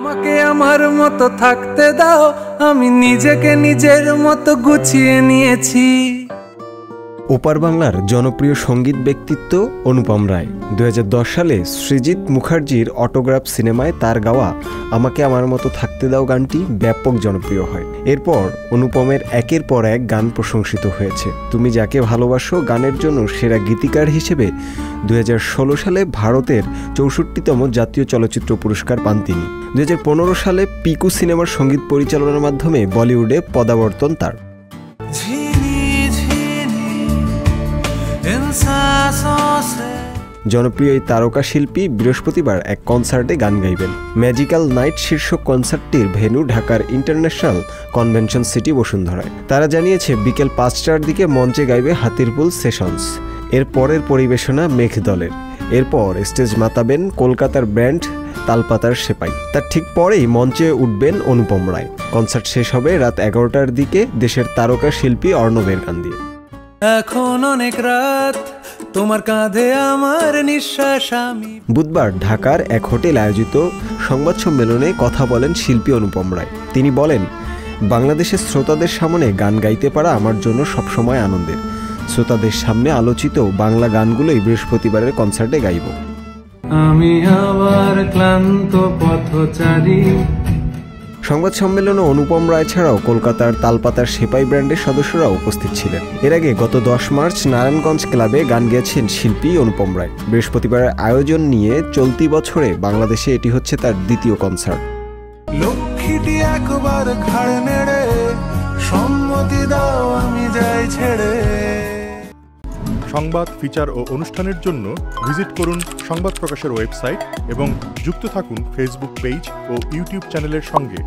আমাকে আমার মতো থাকতে দাও, আমি নিজেকে নিজের মতো গুছিয়ে নিয়েছি। ওপার বাংলার জনপ্রিয় সঙ্গীত ব্যক্তিত্ব অনুপম রায় 2010 সালে সৃজিত মুখার্জির অটোগ্রাফ সিনেমায় তার গাওয়া আমাকে আমার মতো থাকতে দাও গানটি ব্যাপক জনপ্রিয় হয়। এরপর অনুপমের একের পর এক গান প্রশংসিত হয়েছে। তুমি যাকে ভালোবাসো গানের জন্য সেরা গীতিকার হিসেবে 2016 সালে ভারতের 64তম জাতীয় চলচ্চিত্র পুরস্কার পান তিনি। 2015 সালে পিকু সিনেমার সঙ্গীত পরিচালনার মাধ্যমে বলিউডে পদাবর্তন তার। জনপ্রিয় এই তারকা শিল্পী বৃহস্পতিবার এক কনসার্টে গান গাইবেন। ম্যাজিক্যাল নাইট শীর্ষক কনসার্টটির ভেন্যু ঢাকার ইন্টারন্যাশনাল কনভেনশন সিটি বসুন্ধরায়। তারা জানিয়েছে বিকেল 5টার দিকে মঞ্চে গাইবে হাতিরপুল সেশনস। এর পরের পরিবেশনা মেঘ দলের। এরপর স্টেজ মাতাবেন কলকাতার ব্যান্ড তালপাতার সেপাই। তার ঠিক পরেই মঞ্চে উঠবেন অনুপম রায়। কনসার্ট শেষ হবে রাত 11টার দিকে দেশের তারকা শিল্পী অর্ণবের গান দিয়ে। এখন অনেক রাত, তোমার কাঁধে আমার নিঃশ্বাস আমি। বুধবার ঢাকার এক হোটেল আয়োজিত সংবাদ সম্মেলনে কথা বলেন শিল্পী অনুপম রায়। তিনি বলেন, বাংলাদেশের শ্রোতাদের সামনে গান গাইতে পারা আমার জন্য সবসময় আনন্দের। শ্রোতাদের সামনে আলোচিত বাংলা গানগুলোই বৃহস্পতিবারের কনসার্টে গাইব। আমি আবার ক্লান্ত পথচারী। সংবাদ সম্মেলনে অনুপম রায় ছাড়াও কলকাতার তালপাতার সেপাই ব্র্যান্ডের সদস্যরা উপস্থিত ছিলেন। এর আগে গত 10 মার্চ নারায়ণগঞ্জ ক্লাবে গান গেয়েছেন শিল্পী অনুপম রায়। বৃহস্পতিবারের আয়োজন নিয়ে চলতি বছরে বাংলাদেশে এটি হচ্ছে তার দ্বিতীয় কনসার্ট। লক্ষ্মীটি একবার ঘাড় নেড়ে সম্মতি দাও আমি যাই ছেড়ে। সংবাদ, ফিচার ও অনুষ্ঠানের জন্য ভিজিট করুন সংবাদ প্রকাশের ওয়েবসাইট এবং যুক্ত থাকুন ফেসবুক পেজ ও ইউটিউব চ্যানেলের সঙ্গে।